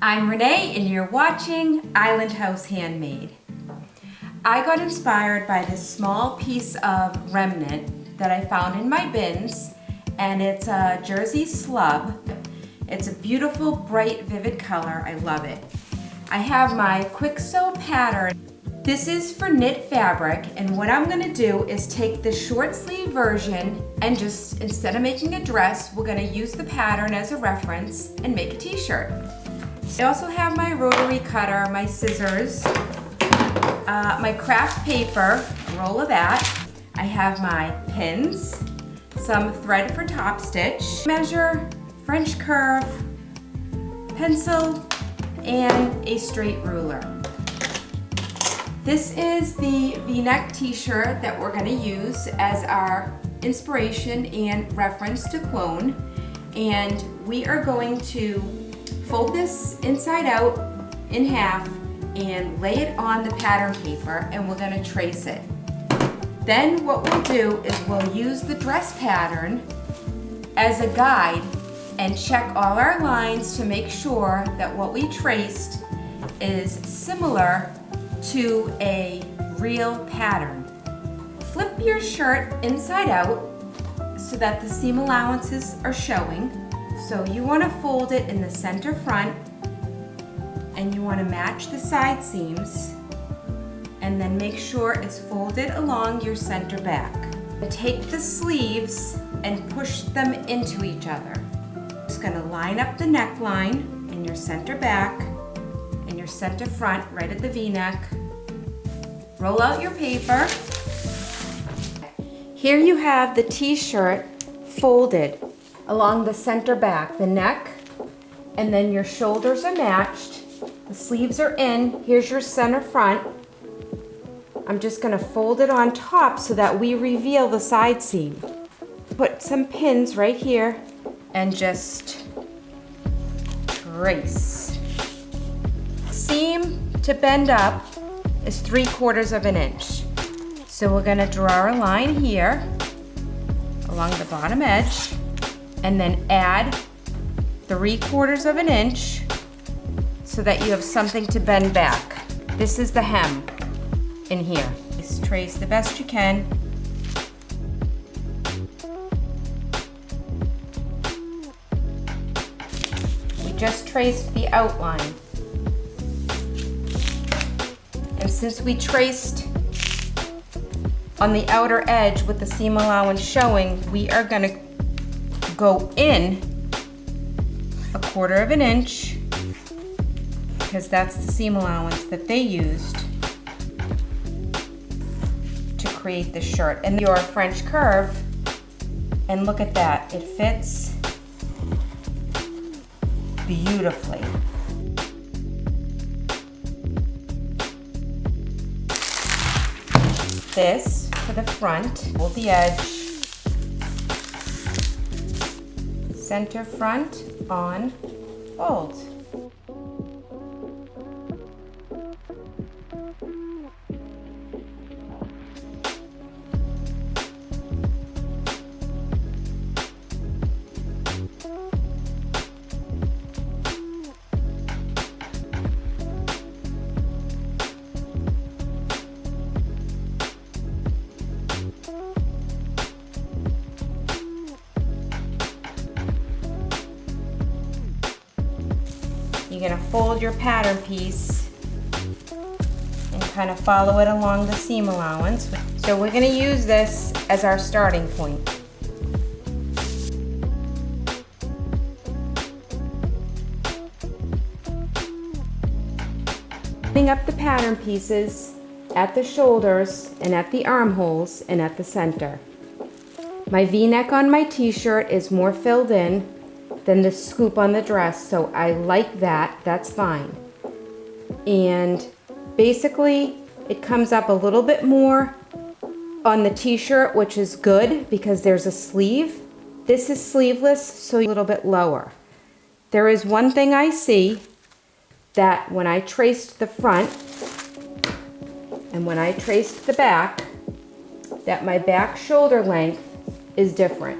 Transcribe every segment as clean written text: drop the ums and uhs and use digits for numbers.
I'm Renee and you're watching Island House Handmade. I got inspired by this small piece of remnant that I found in my bins, and it's a jersey slub. It's a beautiful, bright, vivid color. I love it. I have my quick sew pattern. This is for knit fabric, and what I'm going to do is take the short sleeve version and just, instead of making a dress, we're going to use the pattern as a reference and make a t-shirt. I also have my rotary cutter, my scissors, my craft paper, a roll of that. I have my pins, some thread for top stitch, measure, French curve, pencil, and a straight ruler. This is the V-neck t-shirt that we're going to use as our inspiration and reference to clone. And we are going to fold this inside out in half and lay it on the pattern paper, and we're going to trace it. Then what we'll do is we'll use the dress pattern as a guide and check all our lines to make sure that what we traced is similar to a real pattern. Flip your shirt inside out so that the seam allowances are showing. So you want to fold it in the center front, and you want to match the side seams, and then make sure it's folded along your center back. Take the sleeves and push them into each other. Just going to line up the neckline in your center back and your center front right at the V-neck. Roll out your paper. Here you have the t-shirt folded along the center back, the neck, and then your shoulders are matched. The sleeves are in. Here's your center front. I'm just going to fold it on top so that we reveal the side seam. Put some pins right here and just trace. Seam to bend up is 3/4 of an inch. So we're going to draw a line here along the bottom edge and then add 3/4 of an inch so that you have something to bend back. This is the hem in here. Just trace the best you can. We just traced the outline. And since we traced on the outer edge with the seam allowance showing, we are going to go in 1/4 of an inch, because that's the seam allowance that they used to create the shirt. And your French curve, and look at that, it fits beautifully. This for the front, hold the edge, center front on, fold. You're going to fold your pattern piece and kind of follow it along the seam allowance. So we're going to use this as our starting point. Putting up the pattern pieces at the shoulders and at the armholes and at the center. My V-neck on my t-shirt is more filled in than the scoop on the dress, so I like that. That's fine. And basically it comes up a little bit more on the t-shirt, which is good because there's a sleeve. This is sleeveless, so a little bit lower. There is one thing I see, that when I traced the front and when I traced the back, that my back shoulder length is different.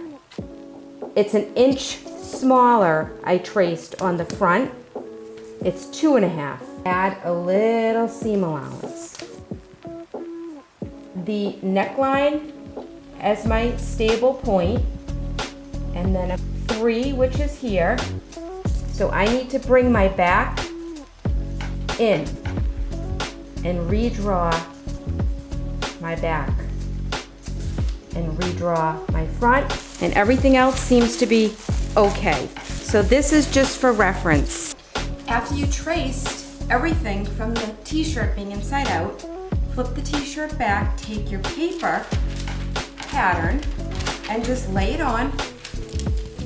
It's an inch smaller I traced on the front it's 2.5. Add a little seam allowance. The neckline as my stable point, and then a 3, which is here. So I need to bring my back in and redraw my back and redraw my front, and everything else seems to be okay. So this is just for reference. After you traced everything from the t-shirt being inside out, flip the t-shirt back, take your paper pattern and just lay it on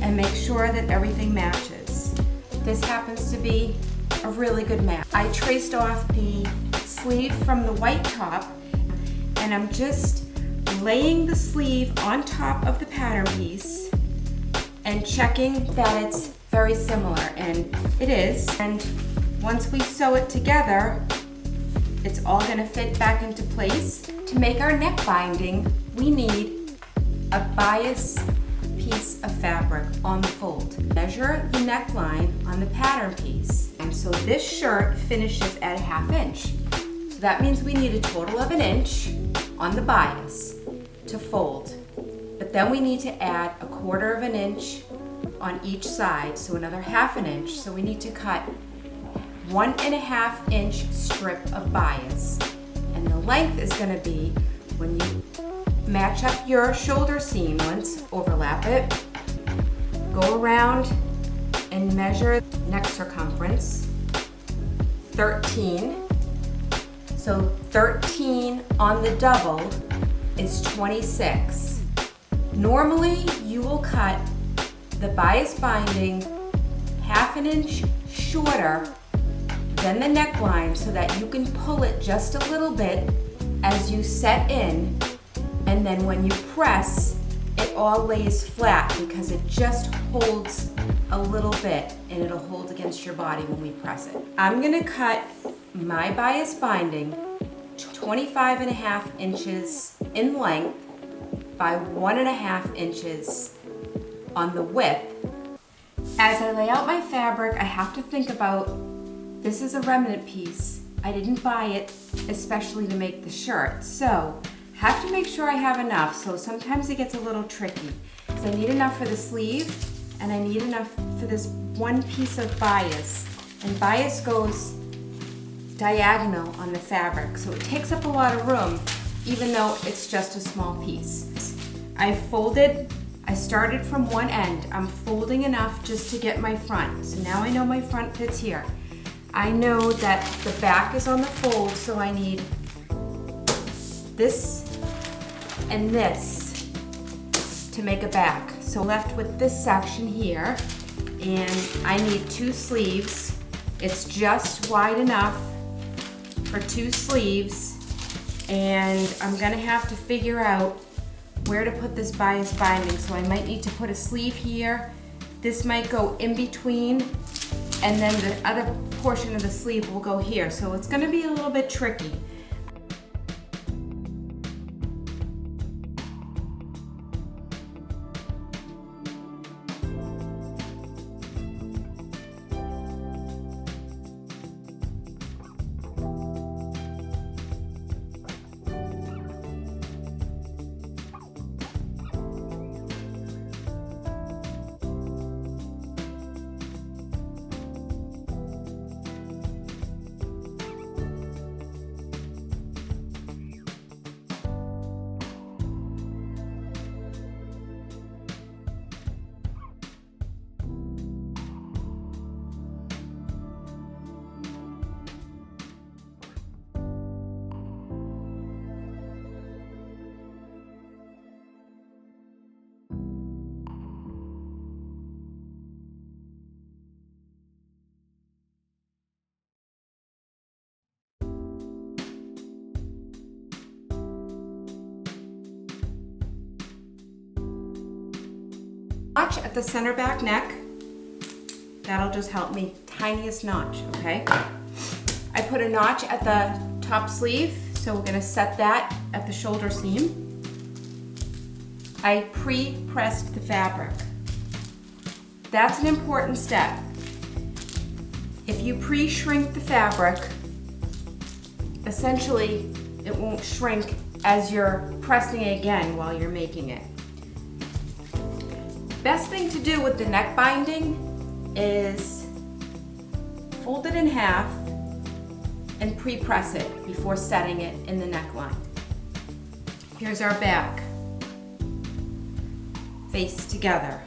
and make sure that everything matches. This happens to be a really good match. I traced off the sleeve from the white top, and I'm just laying the sleeve on top of the pattern piece and checking that it's very similar, and it is. And once we sew it together, it's all gonna fit back into place. To make our neck binding, we need a bias piece of fabric on the fold. Measure the neckline on the pattern piece. And so this shirt finishes at 1/2 inch. So that means we need a total of 1 inch on the bias to fold. But then we need to add 1/4 inch on each side, so another 1/2 inch. So we need to cut 1.5 inch strip of bias. And the length is gonna be, when you match up your shoulder seam, once overlap it, go around and measure neck circumference, 13. So 13 on the double is 26. Normally you will cut the bias binding 1/2 inch shorter than the neckline so that you can pull it just a little bit as you set in, and then when you press, it all lays flat because it just holds a little bit and it'll hold against your body when we press it. I'm gonna cut my bias binding 25.5 inches in length by 1.5 inches on the width. As I lay out my fabric, I have to think about, this is a remnant piece. I didn't buy it especially to make the shirt, so have to make sure I have enough. So sometimes it gets a little tricky, because I need enough for the sleeve and I need enough for this one piece of bias. And bias goes diagonal on the fabric, so it takes up a lot of room even though it's just a small piece. I started from one end. I'm folding enough just to get my front. So now I know my front fits here. I know that the back is on the fold, so I need this and this to make a back. So left with this section here, and I need 2 sleeves. It's just wide enough for 2 sleeves, and I'm gonna have to figure out where to put this bias binding. So I might need to put a sleeve here. This might go in between, and then the other portion of the sleeve will go here. So it's gonna be a little bit tricky. Notch at the center back neck. That'll just help me. Tiniest notch, okay? I put a notch at the top sleeve, so we're gonna set that at the shoulder seam. I pre-pressed the fabric. That's an important step. If you pre-shrink the fabric, essentially it won't shrink as you're pressing it again while you're making it. Best thing to do with the neck binding is fold it in half and pre-press it before setting it in the neckline. Here's our back, face together.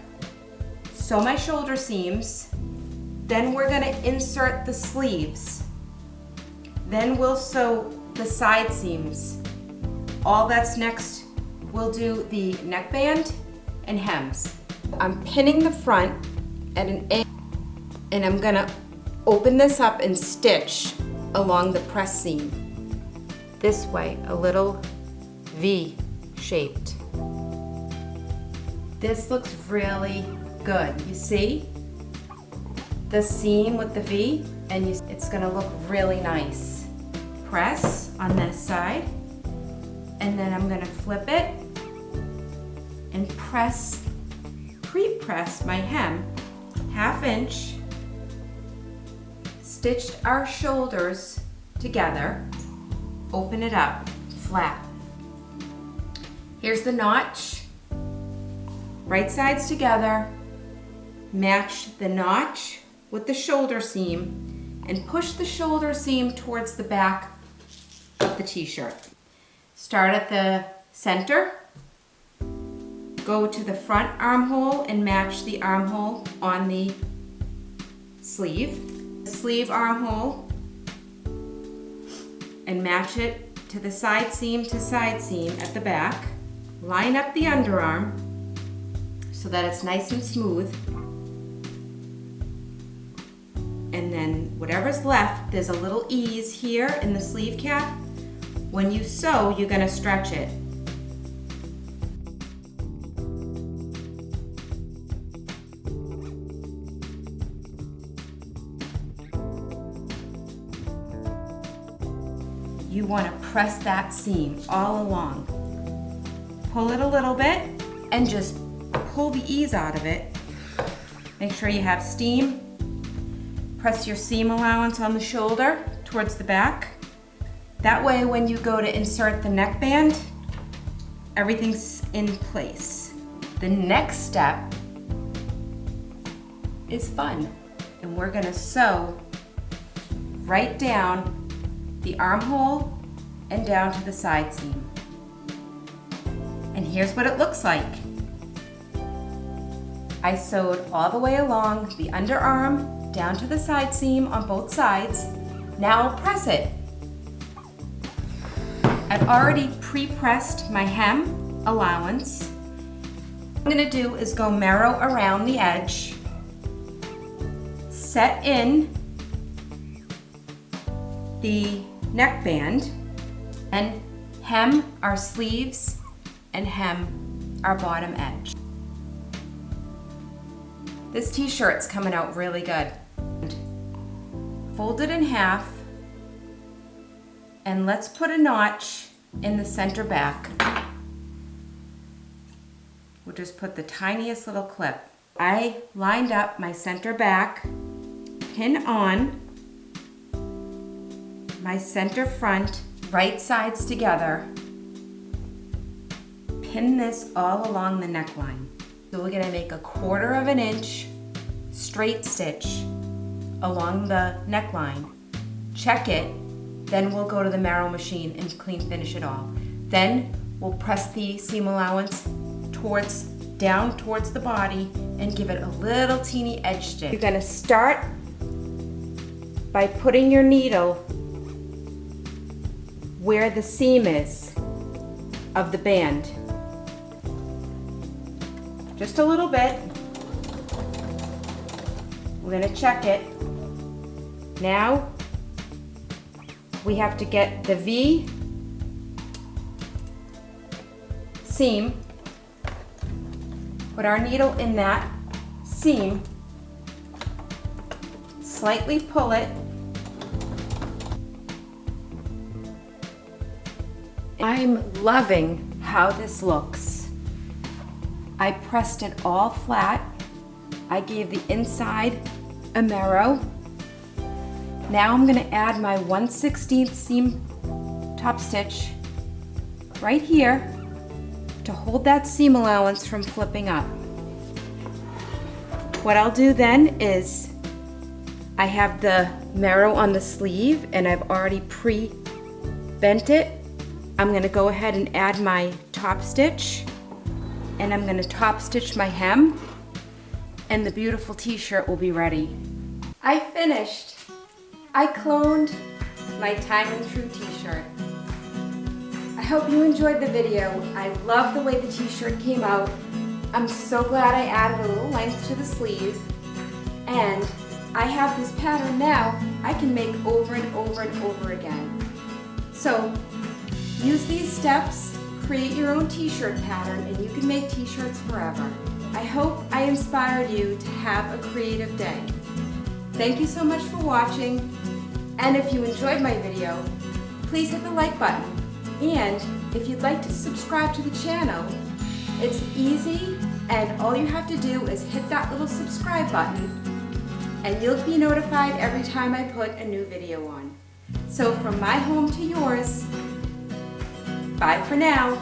Sew my shoulder seams, then we're gonna insert the sleeves. Then we'll sew the side seams. All that's next, we'll do the neckband and hems. I'm pinning the front at an angle, and I'm gonna open this up and stitch along the press seam. This way, a little V shaped. This looks really good. You see the seam with the V, and it's gonna look really nice. Press on this side, and then I'm gonna flip it and pre-press my hem 1/2 inch, stitched our shoulders together, open it up flat. Here's the notch, right sides together, match the notch with the shoulder seam and push the shoulder seam towards the back of the t-shirt. Start at the center, go to the front armhole and match the armhole on the sleeve. The sleeve armhole and match it to the side seam at the back. Line up the underarm so that it's nice and smooth. And then whatever's left, there's a little ease here in the sleeve cap. When you sew, you're gonna stretch it. You wanna press that seam all along. Pull it a little bit and just pull the ease out of it. Make sure you have steam. Press your seam allowance on the shoulder towards the back. That way when you go to insert the neckband, everything's in place. The next step is fun, and we're gonna sew right down the armhole and down to the side seam. And here's what it looks like. I sewed all the way along the underarm down to the side seam on both sides. Now I'll press it. I've already pre-pressed my hem allowance. What I'm gonna do is go marrow around the edge, set in the neckband, and hem our sleeves and hem our bottom edge. This t-shirt's coming out really good. Fold it in half, and let's put a notch in the center back. We'll just put the tiniest little clip. I lined up my center back, pin on my center front, right sides together, pin this all along the neckline. So we're gonna make a 1/4 inch straight stitch along the neckline. Check it, then we'll go to the marrow machine and clean finish it all. Then we'll press the seam allowance down towards the body and give it a little teeny edge stitch. You're gonna start by putting your needle where the seam is of the band. Just a little bit. We're gonna check it. Now we have to get the V seam, put our needle in that seam, slightly pull it. I'm loving how this looks. I pressed it all flat. I gave the inside a marrow, Now I'm gonna add my 1/16 seam top stitch right here to hold that seam allowance from flipping up. What I'll do then is I have the marrow on the sleeve and I've already pre-bent it. I'm gonna go ahead and add my top stitch and I'm gonna top stitch my hem and the beautiful t-shirt will be ready. I finished. I cloned my Time and True t-shirt. I hope you enjoyed the video. I love the way the t-shirt came out. I'm so glad I added a little length to the sleeve, and I have this pattern now I can make over and over and over again. So use these steps, create your own t-shirt pattern, and you can make t-shirts forever. I hope I inspired you to have a creative day. Thank you so much for watching, and if you enjoyed my video, please hit the like button. And if you'd like to subscribe to the channel, it's easy, and all you have to do is hit that little subscribe button and you'll be notified every time I put a new video on. So from my home to yours, bye for now.